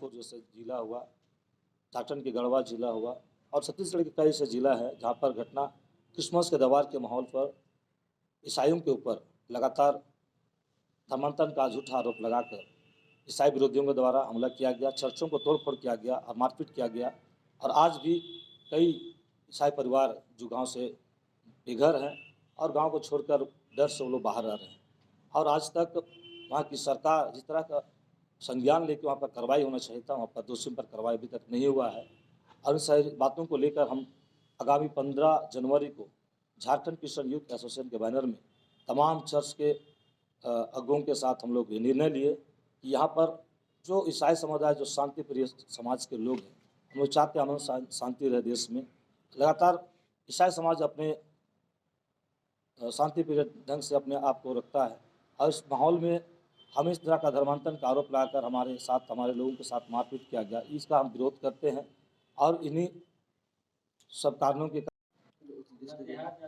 नारायणपुर जैसे जिला हुआ, झारखंड के गढ़वा जिला हुआ और छत्तीसगढ़ के कई ऐसे जिला है जहाँ पर घटना क्रिसमस के त्यौहार के माहौल पर ईसाइयों के ऊपर लगातार धर्मांतरण का झूठा आरोप लगाकर ईसाई विरोधियों के द्वारा हमला किया गया, चर्चों को तोड़फोड़ किया गया और मारपीट किया गया। और आज भी कई ईसाई परिवार जो गांव से बेघर हैं और गांव को छोड़कर डर से वो लोग बाहर रह रहे हैं और आज तक वहाँ की सरकार जिस तरह का संज्ञान लेकर वहाँ पर कार्रवाई होना चाहिए था, वहाँ पर दोषियों पर कार्रवाई अभी तक नहीं हुआ है। और इन सारी बातों को लेकर हम आगामी 15 जनवरी को झारखंड क्रिश्चियन यूथ एसोसिएशन के बैनर में तमाम चर्च के अगुओं के साथ हम लोग ये निर्णय लिए कि यहाँ पर जो ईसाई समुदाय, जो शांति प्रिय समाज के लोग हैं, हम लोग चाहते हैं हमें शांति रहे देश में। लगातार ईसाई समाज अपने शांति प्रिय ढंग से अपने आप को रखता है और इस माहौल में हम इस तरह का धर्मांतरण का आरोप लगाकर हमारे लोगों के साथ मारपीट किया गया, इसका हम विरोध करते हैं। और इन्हीं सब कारणों के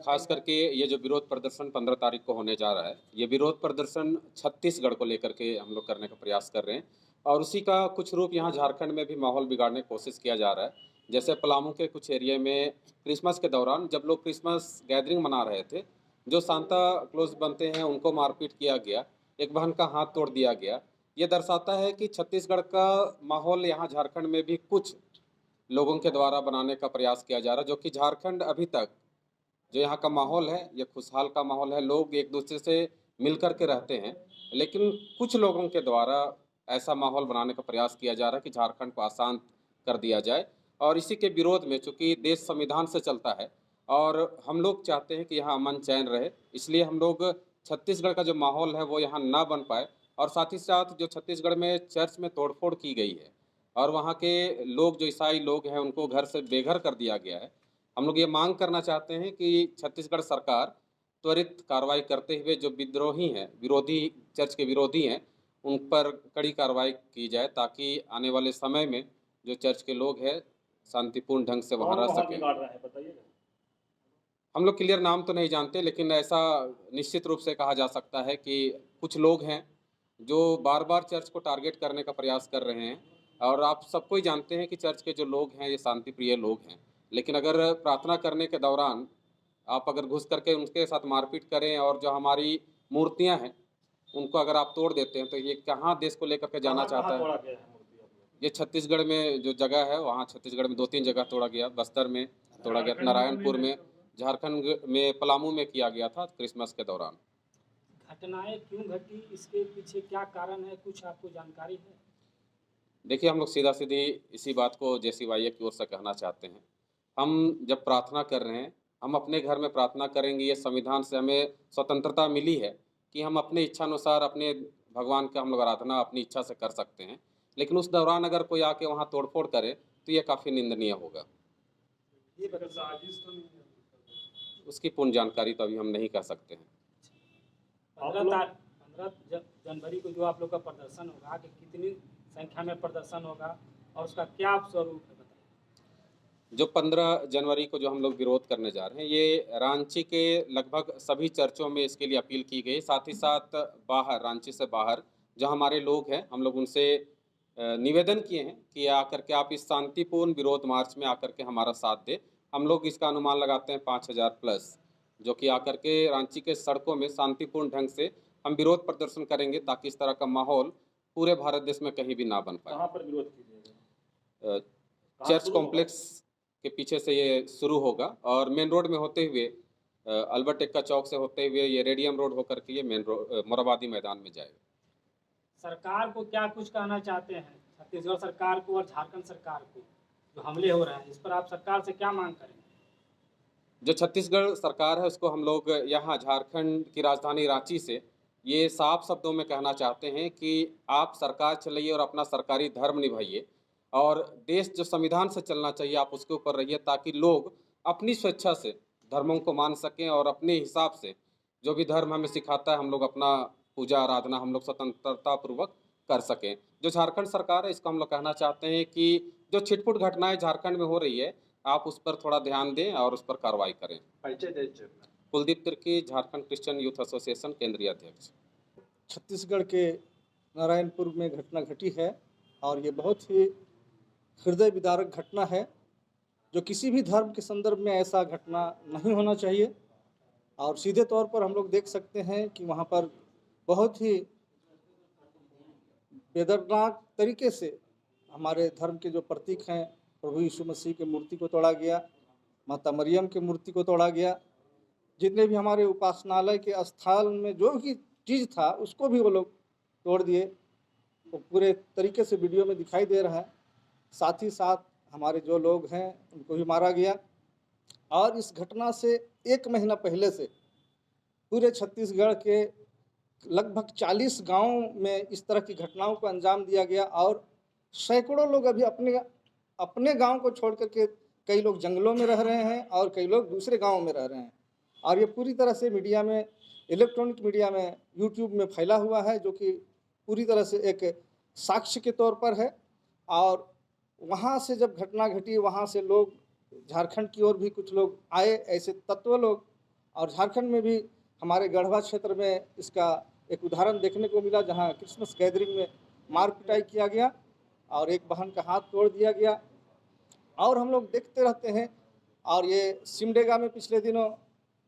खास करके ये जो विरोध प्रदर्शन 15 तारीख को होने जा रहा है, ये विरोध प्रदर्शन छत्तीसगढ़ को लेकर के हम लोग करने का प्रयास कर रहे हैं और उसी का कुछ रूप यहाँ झारखंड में भी माहौल बिगाड़ने की कोशिश किया जा रहा है। जैसे पलामू के कुछ एरिया में क्रिसमस के दौरान जब लोग क्रिसमस गैदरिंग मना रहे थे, जो सांता क्लॉज बनते हैं उनको मारपीट किया गया, एक बहन का हाथ तोड़ दिया गया। ये दर्शाता है कि छत्तीसगढ़ का माहौल यहाँ झारखंड में भी कुछ लोगों के द्वारा बनाने का प्रयास किया जा रहा है, जो कि झारखंड अभी तक जो यहाँ का माहौल है ये खुशहाल का माहौल है, लोग एक दूसरे से मिल कर के रहते हैं। लेकिन कुछ लोगों के द्वारा ऐसा माहौल बनाने का प्रयास किया जा रहा है कि झारखंड को अशांत कर दिया जाए और इसी के विरोध में, चूँकि देश संविधान से चलता है और हम लोग चाहते हैं कि यहाँ अमन चैन रहे, इसलिए हम लोग छत्तीसगढ़ का जो माहौल है वो यहाँ ना बन पाए। और साथ ही साथ जो छत्तीसगढ़ में चर्च में तोड़फोड़ की गई है और वहाँ के लोग जो ईसाई लोग हैं उनको घर से बेघर कर दिया गया है, हम लोग ये मांग करना चाहते हैं कि छत्तीसगढ़ सरकार त्वरित कार्रवाई करते हुए जो विद्रोही हैं, विरोधी, चर्च के विरोधी हैं, उन पर कड़ी कार्रवाई की जाए ताकि आने वाले समय में जो चर्च के लोग हैं शांतिपूर्ण ढंग से वहाँ रह सकें। हम लोग क्लियर नाम तो नहीं जानते, लेकिन ऐसा निश्चित रूप से कहा जा सकता है कि कुछ लोग हैं जो बार बार चर्च को टारगेट करने का प्रयास कर रहे हैं। और आप सबको ही जानते हैं कि चर्च के जो लोग हैं ये शांति प्रिय लोग हैं, लेकिन अगर प्रार्थना करने के दौरान आप अगर घुस करके उनके साथ मारपीट करें और जो हमारी मूर्तियां हैं उनको अगर आप तोड़ देते हैं तो ये कहाँ देश को लेकर के जाना चाहता है। ये छत्तीसगढ़ में जो जगह है वहाँ छत्तीसगढ़ में 2-3 जगह तोड़ा गया, बस्तर में तोड़ा गया, नारायणपुर में, झारखंड में पलामू में किया गया था क्रिसमस के दौरान। घटनाएं क्यों घटी, इसके पीछे क्या कारण है, कुछ आपको जानकारी है? देखिए, हम लोग सीधा सीधी इसी बात को JCYA की ओर से कहना चाहते हैं। हम जब प्रार्थना कर रहे हैं, हम अपने घर में प्रार्थना करेंगे, ये संविधान से हमें स्वतंत्रता मिली है कि हम अपने इच्छानुसार अपने भगवान का हम लोग आराधना अपनी इच्छा से कर सकते हैं। लेकिन उस दौरान अगर कोई आके वहाँ तोड़फोड़ करे तो ये काफ़ी निंदनीय होगा। ये साजिश तो नहीं है? उसकी पूर्ण जानकारी तो अभी हम नहीं कह सकते हैं। 15 जनवरी को जो आप लोग का प्रदर्शन होगा, कि कितनी संख्या में प्रदर्शन होगा और उसका क्या स्वरूप है, बताइए। जो 15 जनवरी को जो हम लोग विरोध करने जा रहे हैं, ये रांची के लगभग सभी चर्चों में इसके लिए अपील की गई। साथ ही साथ बाहर, रांची से बाहर जो हमारे लोग हैं, हम लोग उनसे निवेदन किए हैं कि आकर के आप इस शांतिपूर्ण विरोध मार्च में आकर के हमारा साथ दें। हम लोग इसका अनुमान लगाते हैं 5000 प्लस, जो कि आकर के रांची के सड़कों में शांतिपूर्ण ढंग से हम विरोध प्रदर्शन करेंगे ताकि इस तरह का माहौल पूरे भारत देश में कहीं भी ना बन पाए। कहाँ पर विरोध कीजिएगा? चर्च कॉम्प्लेक्स के पीछे से ये शुरू होगा और मेन रोड में होते हुए अल्बर्ट एक्का चौक से होते हुए ये रेडियम रोड होकर के ये मेन रोड मोराबादी मैदान में जाएगा। सरकार को क्या कुछ कहना चाहते हैं, छत्तीसगढ़ सरकार को और झारखंड सरकार को, जो हमले हो रहे हैं इस पर आप सरकार से क्या मांग करेंगे? जो छत्तीसगढ़ सरकार है उसको हम लोग यहाँ झारखंड की राजधानी रांची से ये साफ शब्दों में कहना चाहते हैं कि आप सरकार चलाइए और अपना सरकारी धर्म निभाइए और देश जो संविधान से चलना चाहिए आप उसके ऊपर रहिए, ताकि लोग अपनी स्वेच्छा से धर्मों को मान सकें और अपने हिसाब से जो भी धर्म हमें सिखाता है हम लोग अपना पूजा आराधना हम लोग स्वतंत्रता पूर्वक कर सकें। जो झारखंड सरकार है इसको हम लोग कहना चाहते हैं कि जो छिटपुट घटनाएं झारखंड में हो रही है आप उस पर थोड़ा ध्यान दें और उस पर कार्रवाई करें। Kuldeep Tirkey, Jharkhand Christian youth association केंद्रीय अध्यक्ष। छत्तीसगढ़ के नारायणपुर में घटना घटी है और ये बहुत ही हृदय विदारक घटना है, जो किसी भी धर्म के संदर्भ में ऐसा घटना नहीं होना चाहिए। और सीधे तौर पर हम लोग देख सकते हैं कि वहाँ पर बहुत ही बेदर्दनाक तरीके से हमारे धर्म के जो प्रतीक हैं, प्रभु यीशु मसीह की मूर्ति को तोड़ा गया, माता मरियम की मूर्ति को तोड़ा गया, जितने भी हमारे उपासनालय के स्थल में जो भी चीज़ था उसको भी वो लोग तोड़ दिए। तो पूरे तरीके से वीडियो में दिखाई दे रहा है। साथ ही साथ हमारे जो लोग हैं उनको भी मारा गया। और इस घटना से 1 महीना पहले से पूरे छत्तीसगढ़ के लगभग 40 गांव में इस तरह की घटनाओं को अंजाम दिया गया और सैकड़ों लोग अभी अपने गांव को छोड़ करके कई लोग जंगलों में रह रहे हैं और कई लोग दूसरे गांव में रह रहे हैं। और ये पूरी तरह से मीडिया में, इलेक्ट्रॉनिक मीडिया में, यूट्यूब में फैला हुआ है, जो कि पूरी तरह से एक साक्ष्य के तौर पर है। और वहाँ से जब घटना घटी, वहाँ से लोग झारखंड की ओर भी कुछ लोग आए, ऐसे तत्व लोग। और झारखंड में भी हमारे गढ़वा क्षेत्र में इसका एक उदाहरण देखने को मिला, जहाँ क्रिसमस गैदरिंग में मार पिटाई किया गया और एक बहन का हाथ तोड़ दिया गया। और हम लोग देखते रहते हैं। और ये सिमडेगा में पिछले दिनों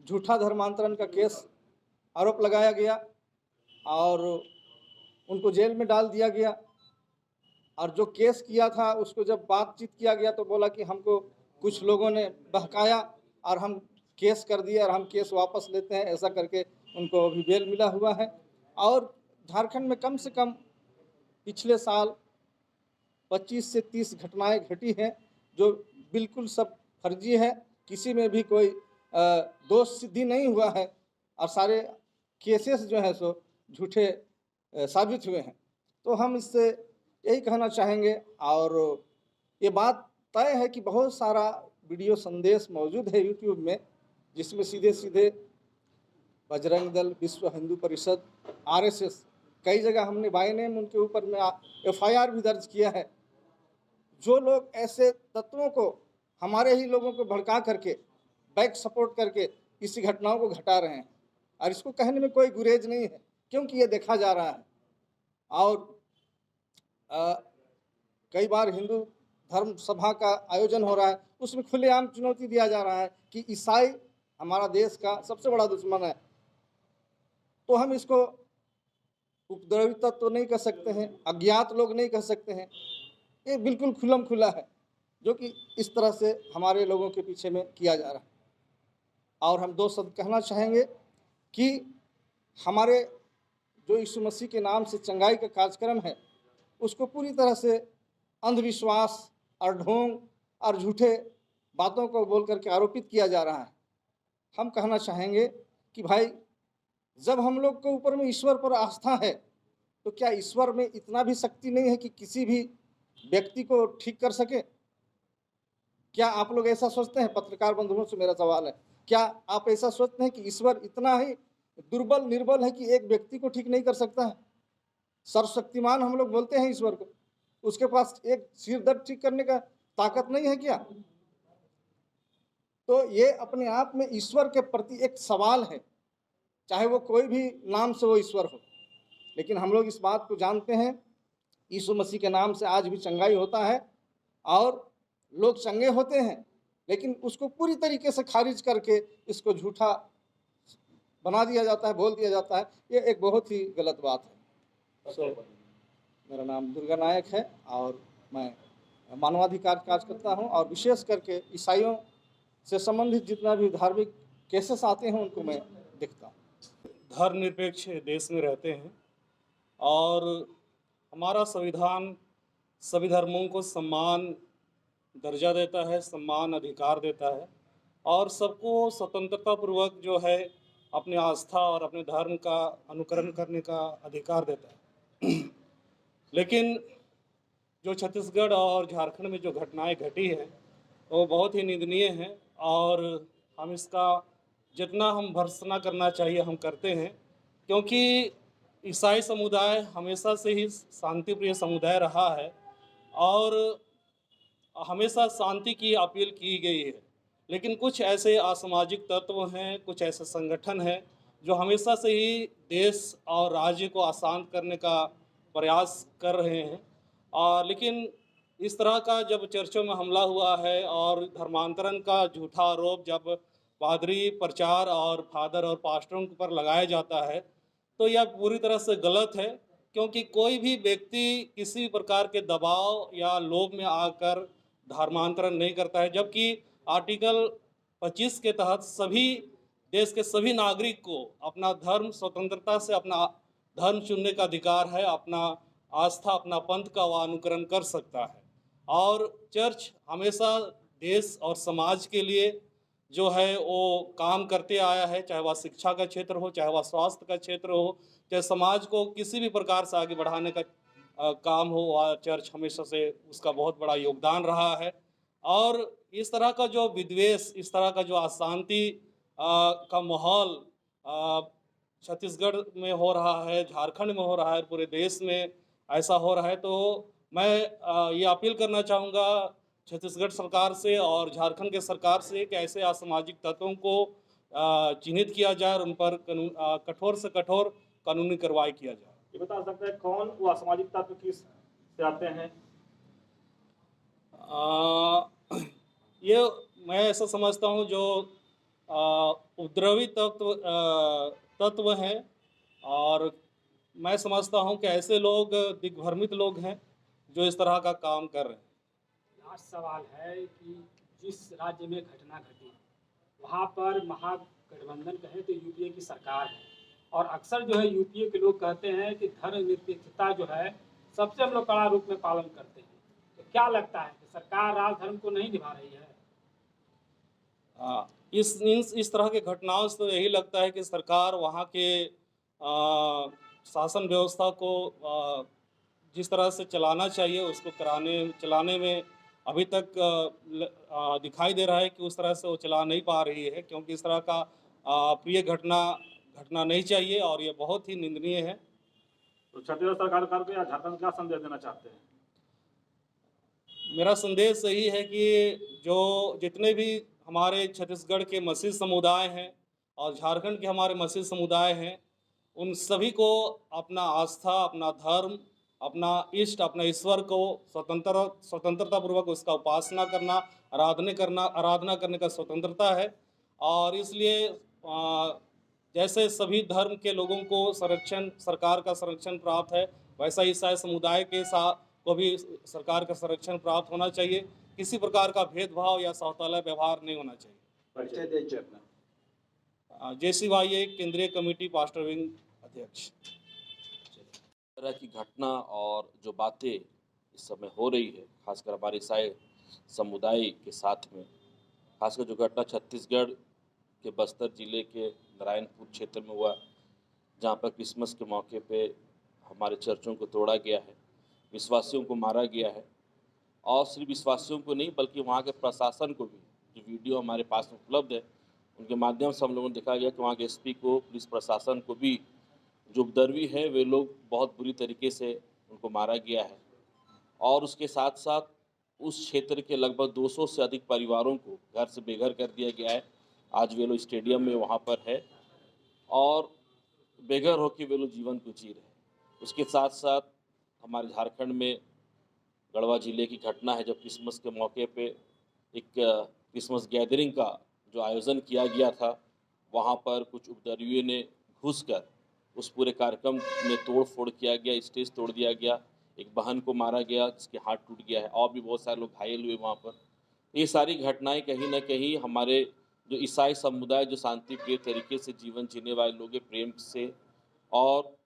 झूठा धर्मांतरण का केस आरोप लगाया गया और उनको जेल में डाल दिया गया। और जो केस किया था उसको जब बातचीत किया गया तो बोला कि हमको कुछ लोगों ने बहकाया और हम केस कर दिया और हम केस वापस लेते हैं, ऐसा करके उनको अभी बेल मिला हुआ है। और झारखंड में कम से कम पिछले साल 25 से 30 घटनाएं घटी हैं, जो बिल्कुल सब फर्जी है। किसी में भी कोई दोष सिद्धि नहीं हुआ है और सारे केसेस जो हैं सो झूठे साबित हुए हैं। तो हम इससे यही कहना चाहेंगे। और ये बात तय है कि बहुत सारा वीडियो संदेश मौजूद है यूट्यूब में, जिसमें सीधे सीधे बजरंग दल, विश्व हिंदू परिषद, RSS, कई जगह हमने बाय नेम उनके ऊपर में FIR भी दर्ज किया है। जो लोग ऐसे तत्वों को, हमारे ही लोगों को भड़का करके, बैक सपोर्ट करके इसी घटनाओं को घटा रहे हैं। और इसको कहने में कोई गुरेज नहीं है, क्योंकि ये देखा जा रहा है। और कई बार हिंदू धर्म सभा का आयोजन हो रहा है, उसमें खुलेआम चुनौती दिया जा रहा है कि ईसाई हमारा देश का सबसे बड़ा दुश्मन है। तो हम इसको उपद्रवी तत्व तो नहीं कह सकते हैं, अज्ञात लोग नहीं कह सकते हैं, ये बिल्कुल खुलम खुला है जो कि इस तरह से हमारे लोगों के पीछे में किया जा रहा है। और हम 2 शब्द कहना चाहेंगे कि हमारे जो यीशु मसीह के नाम से चंगाई का कार्यक्रम है, उसको पूरी तरह से अंधविश्वास और ढोंग और झूठे बातों को बोल करके आरोपित किया जा रहा है। हम कहना चाहेंगे कि भाई, जब हम लोग के ऊपर में ईश्वर पर आस्था है, तो क्या ईश्वर में इतना भी शक्ति नहीं है कि किसी भी व्यक्ति को ठीक कर सके? क्या आप लोग ऐसा सोचते हैं? पत्रकार बंधुओं से मेरा सवाल है, क्या आप ऐसा सोचते हैं कि ईश्वर इतना ही दुर्बल निर्बल है कि एक व्यक्ति को ठीक नहीं कर सकता है? सर्वशक्तिमान हम लोग बोलते हैं ईश्वर को, उसके पास एक सिर दर्द ठीक करने का ताकत नहीं है क्या? तो ये अपने आप में ईश्वर के प्रति एक सवाल है, चाहे वो कोई भी नाम से वो ईश्वर हो। लेकिन हम लोग इस बात को जानते हैं, यीशु मसीह के नाम से आज भी चंगाई होता है और लोग चंगे होते हैं, लेकिन उसको पूरी तरीके से खारिज करके इसको झूठा बना दिया जाता है, बोल दिया जाता है। ये एक बहुत ही गलत बात है। मेरा नाम दुर्गा नायक है और मैं मानवाधिकार कार्य करता हूँ और विशेष करके ईसाइयों से संबंधित जितना भी धार्मिक केसेस आते हैं उनको मैं देखता हूँ। धर्मनिरपेक्ष देश में रहते हैं और हमारा संविधान सभी धर्मों को सम्मान दर्जा देता है, सम्मान अधिकार देता है और सबको स्वतंत्रता पूर्वक जो है अपनी आस्था और अपने धर्म का अनुकरण करने का अधिकार देता है। लेकिन जो छत्तीसगढ़ और झारखंड में जो घटनाएं घटी हैं वो बहुत ही निंदनीय हैं और हम इसका जितना हम भर्त्सना करना चाहिए हम करते हैं, क्योंकि ईसाई समुदाय हमेशा से ही शांतिप्रिय समुदाय रहा है और हमेशा शांति की अपील की गई है। लेकिन कुछ ऐसे असामाजिक तत्व हैं, कुछ ऐसे संगठन हैं जो हमेशा से ही देश और राज्य को अशांत करने का प्रयास कर रहे हैं लेकिन इस तरह का जब चर्चों में हमला हुआ है और धर्मांतरण का झूठा आरोप जब पादरी प्रचार और फादर और पास्टरों के ऊपर लगाया जाता है, तो यह पूरी तरह से गलत है, क्योंकि कोई भी व्यक्ति किसी प्रकार के दबाव या लोभ में आकर धर्मांतरण नहीं करता है। जबकि आर्टिकल 25 के तहत सभी देश के सभी नागरिक को अपना धर्म स्वतंत्रता से अपना धर्म चुनने का अधिकार है, अपना आस्था, अपना पंथ का वह अनुकरण कर सकता है। और चर्च हमेशा देश और समाज के लिए जो है वो काम करते आया है, चाहे वह शिक्षा का क्षेत्र हो, चाहे वह स्वास्थ्य का क्षेत्र हो, चाहे समाज को किसी भी प्रकार से आगे बढ़ाने का काम हो, वह चर्च हमेशा से उसका बहुत बड़ा योगदान रहा है। और इस तरह का जो विद्वेष, इस तरह का जो अशांति का माहौल छत्तीसगढ़ में हो रहा है, झारखंड में हो रहा है, पूरे देश में ऐसा हो रहा है, तो मैं ये अपील करना चाहूँगा छत्तीसगढ़ सरकार से और झारखंड के सरकार से कि ऐसे असामाजिक तत्वों को चिन्हित किया जाए और उन पर कठोर से कठोर कानूनी कार्रवाई किया जाए। ये बता सकते हैं कौन वो असामाजिक तत्व किस से आते हैं? ये मैं ऐसा समझता हूँ जो उपद्रवी तत्व हैं, और मैं समझता हूँ कि ऐसे लोग दिग्भ्रमित लोग हैं जो इस तरह का काम कर रहे हैं। लास्ट सवाल है कि जिस राज्य में घटना घटी वहाँ पर महागठबंधन कहें तो यूपीए की सरकार है, और अक्सर जो है यूपीए के लोग कहते हैं कि धर्मनिरपेक्षता जो है सबसे हम लोग कड़ा रूप में पालन करते हैं। तो क्या लगता है कि सरकार राजधर्म को नहीं निभा रही है? इस तरह के घटनाओं से तो यही लगता है कि सरकार वहाँ के शासन व्यवस्था को जिस तरह से चलाना चाहिए उसको चलाने में अभी तक दिखाई दे रहा है कि उस तरह से वो चला नहीं पा रही है, क्योंकि इस तरह का प्रिय घटना नहीं चाहिए और ये बहुत ही निंदनीय है। तो छत्तीसगढ़ सरकार को या झारखंड क्या संदेश देना चाहते हैं? मेरा संदेश यही है कि जो जितने भी हमारे छत्तीसगढ़ के मसीह समुदाय हैं और झारखंड के हमारे मसीह समुदाय हैं, उन सभी को अपना आस्था, अपना धर्म, अपना इष्ट, अपना ईश्वर को स्वतंत्रतापूर्वक उसका उपासना करना, आराधना करने का स्वतंत्रता है। और इसलिए जैसे सभी धर्म के लोगों को सरकार का संरक्षण प्राप्त है, वैसा ईसाई समुदाय के साथ को भी सरकार का संरक्षण प्राप्त होना चाहिए। किसी प्रकार का भेदभाव या सौतेला व्यवहार नहीं होना चाहिए। JCYA केंद्रीय कमेटी पास्टर विंग अध्यक्ष। तरह की घटना और जो बातें इस समय हो रही है, खासकर हमारे ईसाई समुदाय के साथ में, खासकर जो घटना छत्तीसगढ़ के बस्तर जिले के नारायणपुर क्षेत्र में हुआ, जहां पर क्रिसमस के मौके पे हमारे चर्चों को तोड़ा गया है, विश्वासियों को मारा गया है, और सिर्फ विश्वासियों को नहीं बल्कि वहाँ के प्रशासन को भी, जो वीडियो हमारे पास में उपलब्ध है उनके माध्यम से हम लोगों ने देखा गया कि वहाँ के SP को, पुलिस प्रशासन को भी जो उपद्रवी है वे लोग बहुत बुरी तरीके से उनको मारा गया है। और उसके साथ साथ उस क्षेत्र के लगभग 200 से अधिक परिवारों को घर से बेघर कर दिया गया है। आज वे लोग स्टेडियम में वहाँ पर है और बेघर होकर वे लोग जीवन को जी रहे हैं। उसके साथ साथ हमारे झारखंड में गढ़वा जिले की घटना है, जब क्रिसमस के मौके पे एक क्रिसमस गैदरिंग का जो आयोजन किया गया था, वहाँ पर कुछ उपद्रवियों ने घुसकर उस पूरे कार्यक्रम में तोड़-फोड़ किया गया, स्टेज तोड़ दिया गया, एक बहन को मारा गया जिसके हाथ टूट गया है, और भी बहुत सारे लोग घायल हुए वहाँ पर। ये सारी घटनाएं कहीं ना कहीं हमारे जो ईसाई समुदाय, जो शांति प्रिय तरीके से जीवन जीने वाले लोग, प्रेम से और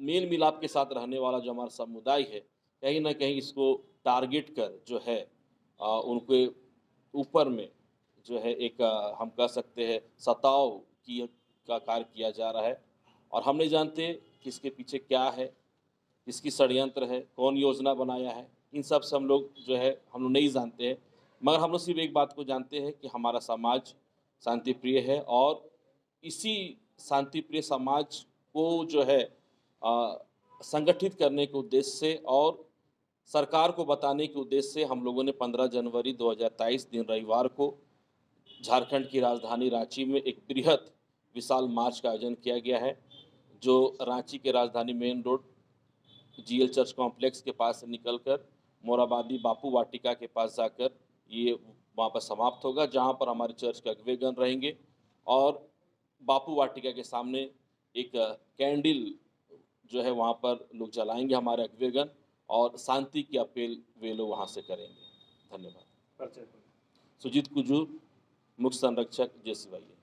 मेल मिलाप के साथ रहने वाला जो हमारा समुदाय है, कहीं ना कहीं इसको टारगेट कर जो है उनके ऊपर में जो है एक हम कह सकते हैं सताव का कार्य किया जा रहा है। और हम नहीं जानते कि इसके पीछे क्या है, किसकी षड्यंत्र है, कौन योजना बनाया है, इन सब से हम लोग जो है हम लोग नहीं जानते हैं। मगर हम लोग सिर्फ एक बात को जानते हैं कि हमारा समाज शांति प्रिय है, और इसी शांति प्रिय समाज को जो है संगठित करने के उद्देश्य से और सरकार को बताने के उद्देश्य से हम लोगों ने 15 जनवरी 2023 दिन रविवार को झारखंड की राजधानी रांची में एक बृहद विशाल मार्च का आयोजन किया गया है, जो रांची के राजधानी main road GL church complex के पास से निकलकर मोराबादी बापू वाटिका के पास जाकर ये वहाँ पर समाप्त होगा, जहाँ पर हमारे चर्च के अगवेगन रहेंगे और बापू वाटिका के सामने एक कैंडल जो है वहाँ पर लोग जलाएंगे हमारे अगवेगन, और शांति की अपील वे लोग वहाँ से करेंगे। धन्यवाद। सुजीत कुजूर, मुख्य संरक्षक, JCYA।